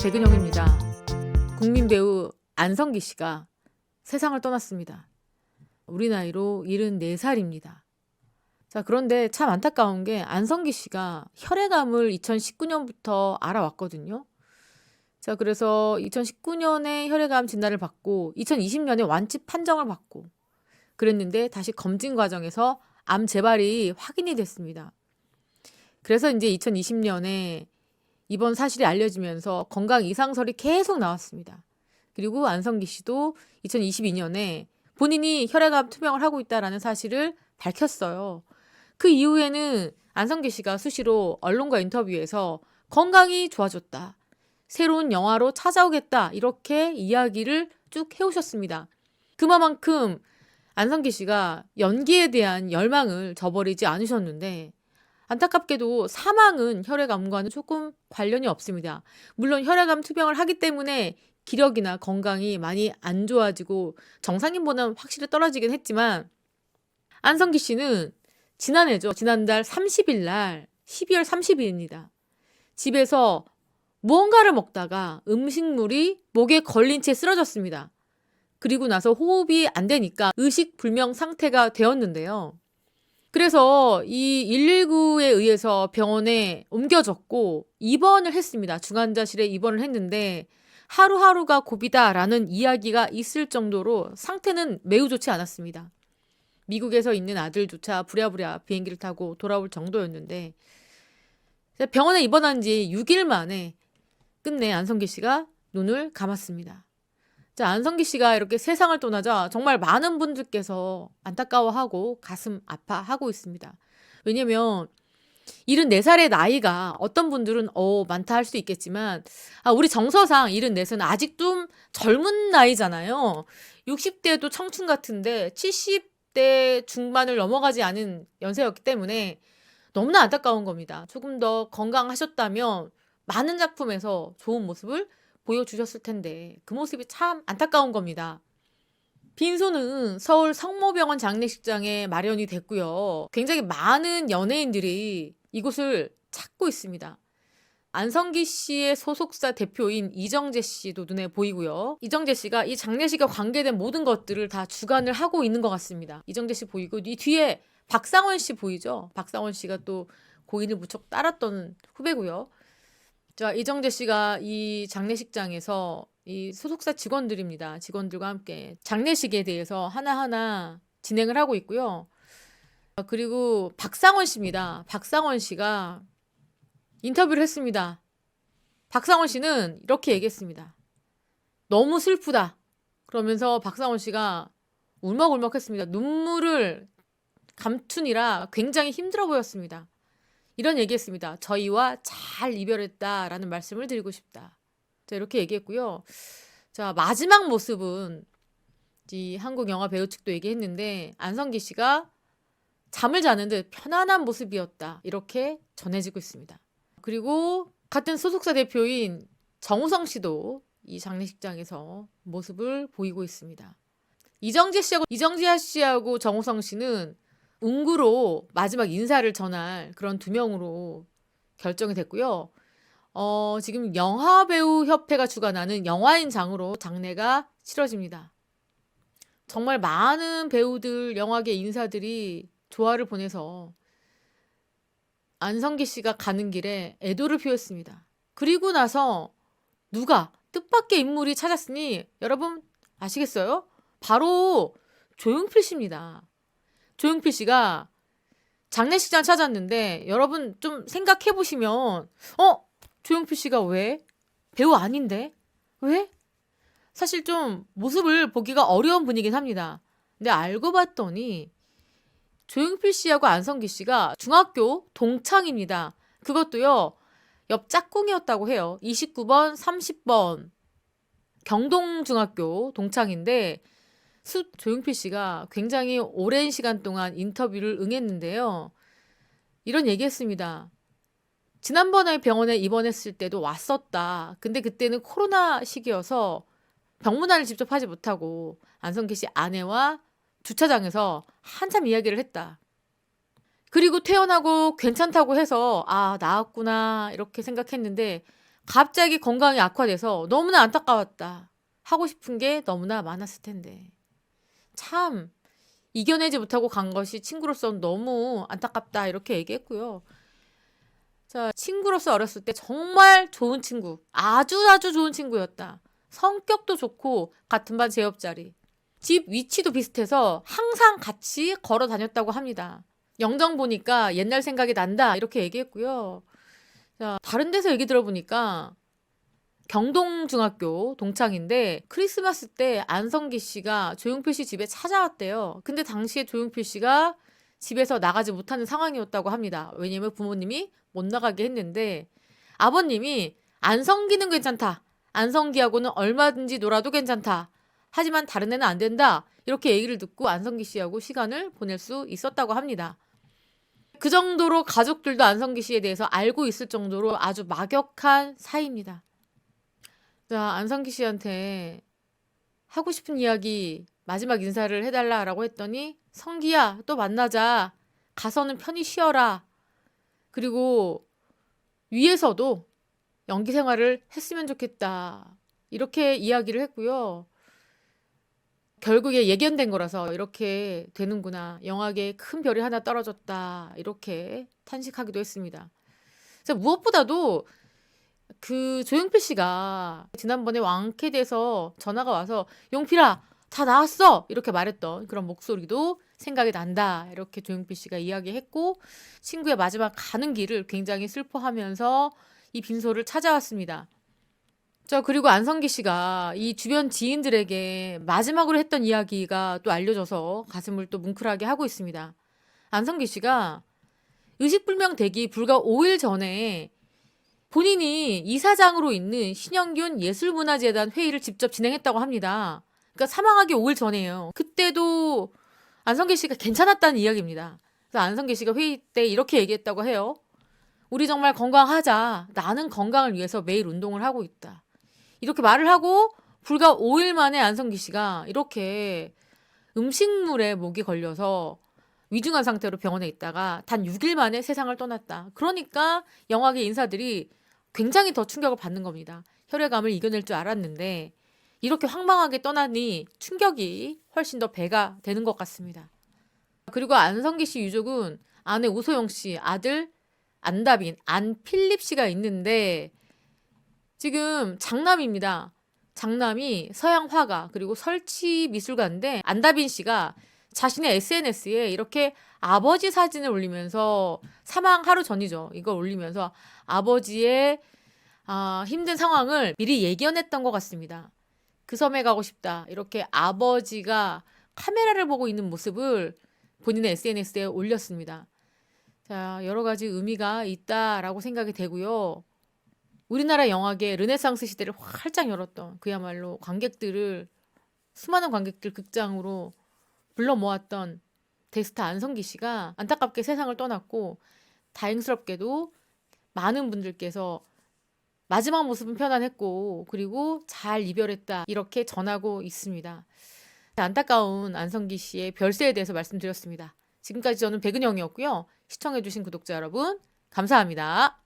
배근영입니다. 국민 배우 안성기 씨가 세상을 떠났습니다. 우리 나이로 74살입니다. 자, 그런데 참 안타까운 게 안성기 씨가 혈액암을 2019년부터 알아왔거든요. 자, 그래서 2019년에 혈액암 진단을 받고 2020년에 완치 판정을 받고 그랬는데 다시 검진 과정에서 암 재발이 확인이 됐습니다. 그래서 이제 2020년에 이번 사실이 알려지면서 건강 이상설이 계속 나왔습니다. 그리고 안성기 씨도 2022년에 본인이 혈액암 투병을 하고 있다는 사실을 밝혔어요. 그 이후에는 안성기 씨가 수시로 언론과 인터뷰에서 건강이 좋아졌다, 새로운 영화로 찾아오겠다, 이렇게 이야기를 쭉 해오셨습니다. 그만큼 안성기 씨가 연기에 대한 열망을 저버리지 않으셨는데 안타깝게도 사망은 혈액암과는 조금 관련이 없습니다. 물론 혈액암 투병을 하기 때문에 기력이나 건강이 많이 안 좋아지고 정상인보다는 확실히 떨어지긴 했지만 안성기 씨는 지난해죠. 지난달 30일 날 12월 30일입니다. 집에서 무언가를 먹다가 음식물이 목에 걸린 채 쓰러졌습니다. 그리고 나서 호흡이 안 되니까 의식불명 상태가 되었는데요. 그래서 이 119에 의해서 병원에 옮겨졌고 입원을 했습니다. 중환자실에 입원을 했는데 하루하루가 고비다라는 이야기가 있을 정도로 상태는 매우 좋지 않았습니다. 미국에서 있는 아들조차 부랴부랴 비행기를 타고 돌아올 정도였는데 병원에 입원한 지 6일 만에 끝내 안성기 씨가 눈을 감았습니다. 자, 안성기 씨가 이렇게 세상을 떠나자 정말 많은 분들께서 안타까워하고 가슴 아파하고 있습니다. 왜냐면 74살의 나이가 어떤 분들은 많다 할 수 있겠지만 우리 정서상 74은 아직 좀 젊은 나이잖아요. 60대도 청춘 같은데 70대 중반을 넘어가지 않은 연세였기 때문에 너무나 안타까운 겁니다. 조금 더 건강하셨다면 많은 작품에서 좋은 모습을 보여주셨을 텐데 그 모습이 참 안타까운 겁니다. 빈소는 서울 성모병원 장례식장에 마련이 됐고요. 굉장히 많은 연예인들이 이곳을 찾고 있습니다. 안성기 씨의 소속사 대표인 이정재 씨도 눈에 보이고요. 이정재 씨가 이 장례식에 관계된 모든 것들을 다 주관을 하고 있는 것 같습니다. 이정재 씨 보이고 이 뒤에 박상원 씨 보이죠? 박상원 씨가 또 고인을 무척 따랐던 후배고요. 자, 이정재 씨가 이 장례식장에서 이 소속사 직원들입니다. 직원들과 함께 장례식에 대해서 하나하나 진행을 하고 있고요. 그리고 박상원 씨입니다. 박상원 씨가 인터뷰를 했습니다. 박상원 씨는 이렇게 얘기했습니다. 너무 슬프다. 그러면서 박상원 씨가 울먹울먹했습니다. 눈물을 감추느라 굉장히 힘들어 보였습니다. 이런 얘기했습니다. 저희와 잘 이별했다라는 말씀을 드리고 싶다. 자, 이렇게 얘기했고요. 자, 마지막 모습은 이 한국 영화 배우 측도 얘기했는데 안성기 씨가 잠을 자는 듯 편안한 모습이었다. 이렇게 전해지고 있습니다. 그리고 같은 소속사 대표인 정우성 씨도 이 장례식장에서 모습을 보이고 있습니다. 이정재 씨하고 정우성 씨는 웅구로 마지막 인사를 전할 그런 두 명으로 결정이 됐고요. 지금 영화배우협회가 주관하는 영화인장으로 장례가 치러집니다. 정말 많은 배우들, 영화계 인사들이 조화를 보내서 안성기 씨가 가는 길에 애도를 표했습니다. 그리고 나서 누가 뜻밖의 인물이 찾았으니 여러분 아시겠어요? 바로 조용필 씨입니다. 조용필 씨가 장례식장 찾았는데 여러분 좀 생각해 보시면 조용필 씨가 왜? 배우 아닌데? 왜? 사실 좀 모습을 보기가 어려운 분이긴 합니다. 근데 알고 봤더니 조용필 씨하고 안성기 씨가 중학교 동창입니다. 그것도요, 옆 짝꿍이었다고 해요. 29번, 30번 경동중학교 동창인데 조용필 씨가 굉장히 오랜 시간 동안 인터뷰를 응했는데요. 이런 얘기했습니다. 지난번에 병원에 입원했을 때도 왔었다. 근데 그때는 코로나 시기여서 병문안을 직접 하지 못하고 안성기 씨 아내와 주차장에서 한참 이야기를 했다. 그리고 퇴원하고 괜찮다고 해서 나았구나 이렇게 생각했는데 갑자기 건강이 악화돼서 너무나 안타까웠다. 하고 싶은 게 너무나 많았을 텐데. 참 이겨내지 못하고 간 것이 친구로서 너무 안타깝다 이렇게 얘기했고요. 자, 친구로서 어렸을 때 정말 좋은 친구, 아주 좋은 친구였다. 성격도 좋고 같은 반 제옆자리. 집 위치도 비슷해서 항상 같이 걸어 다녔다고 합니다. 영정 보니까 옛날 생각이 난다 이렇게 얘기했고요. 자, 다른 데서 얘기 들어보니까 경동중학교 동창인데 크리스마스 때 안성기 씨가 조용필 씨 집에 찾아왔대요. 근데 당시에 조용필 씨가 집에서 나가지 못하는 상황이었다고 합니다. 왜냐면 부모님이 못 나가게 했는데 아버님이 안성기는 괜찮다. 안성기하고는 얼마든지 놀아도 괜찮다. 하지만 다른 애는 안 된다. 이렇게 얘기를 듣고 안성기 씨하고 시간을 보낼 수 있었다고 합니다. 그 정도로 가족들도 안성기 씨에 대해서 알고 있을 정도로 아주 막역한 사이입니다. 자, 안성기 씨한테 하고 싶은 이야기 마지막 인사를 해달라라고 했더니 성기야 또 만나자. 가서는 편히 쉬어라. 그리고 위에서도 연기 생활을 했으면 좋겠다. 이렇게 이야기를 했고요. 결국에 예견된 거라서 이렇게 되는구나. 영화계에 큰 별이 하나 떨어졌다. 이렇게 탄식하기도 했습니다. 무엇보다도 그 조용필 씨가 지난번에 왕캐돼서 전화가 와서 용필아 다 나왔어 이렇게 말했던 그런 목소리도 생각이 난다 이렇게 조용필 씨가 이야기했고 친구의 마지막 가는 길을 굉장히 슬퍼하면서 이 빈소를 찾아왔습니다. 자, 그리고 안성기 씨가 이 주변 지인들에게 마지막으로 했던 이야기가 또 알려져서 가슴을 또 뭉클하게 하고 있습니다. 안성기 씨가 의식불명 되기 불과 5일 전에 본인이 이사장으로 있는 신영균 예술문화재단 회의를 직접 진행했다고 합니다. 그러니까 사망하기 5일 전이에요. 그때도 안성기 씨가 괜찮았다는 이야기입니다. 그래서 안성기 씨가 회의 때 이렇게 얘기했다고 해요. 우리 정말 건강하자. 나는 건강을 위해서 매일 운동을 하고 있다. 이렇게 말을 하고 불과 5일 만에 안성기 씨가 이렇게 음식물에 목이 걸려서 위중한 상태로 병원에 있다가 단 6일 만에 세상을 떠났다. 그러니까 영화계 인사들이 굉장히 더 충격을 받는 겁니다. 혈액암을 이겨낼 줄 알았는데 이렇게 황망하게 떠나니 충격이 훨씬 더 배가 되는 것 같습니다. 그리고 안성기 씨 유족은 아내 오소영 씨, 아들 안다빈, 안필립 씨가 있는데 지금 장남입니다. 장남이 서양 화가 그리고 설치 미술가인데 안다빈 씨가 자신의 SNS에 이렇게 아버지 사진을 올리면서 사망 하루 전이죠. 이걸 올리면서 아버지의 힘든 상황을 미리 예견했던 것 같습니다. 그 섬에 가고 싶다. 이렇게 아버지가 카메라를 보고 있는 모습을 본인의 SNS에 올렸습니다. 자, 여러 가지 의미가 있다라고 생각이 되고요. 우리나라 영화계 르네상스 시대를 활짝 열었던 그야말로 수많은 관객들 극장으로 불러 모았던 대스타 안성기 씨가 안타깝게 세상을 떠났고 다행스럽게도 많은 분들께서 마지막 모습은 편안했고 그리고 잘 이별했다 이렇게 전하고 있습니다. 안타까운 안성기 씨의 별세에 대해서 말씀드렸습니다. 지금까지 저는 백은영이었고요. 시청해주신 구독자 여러분 감사합니다.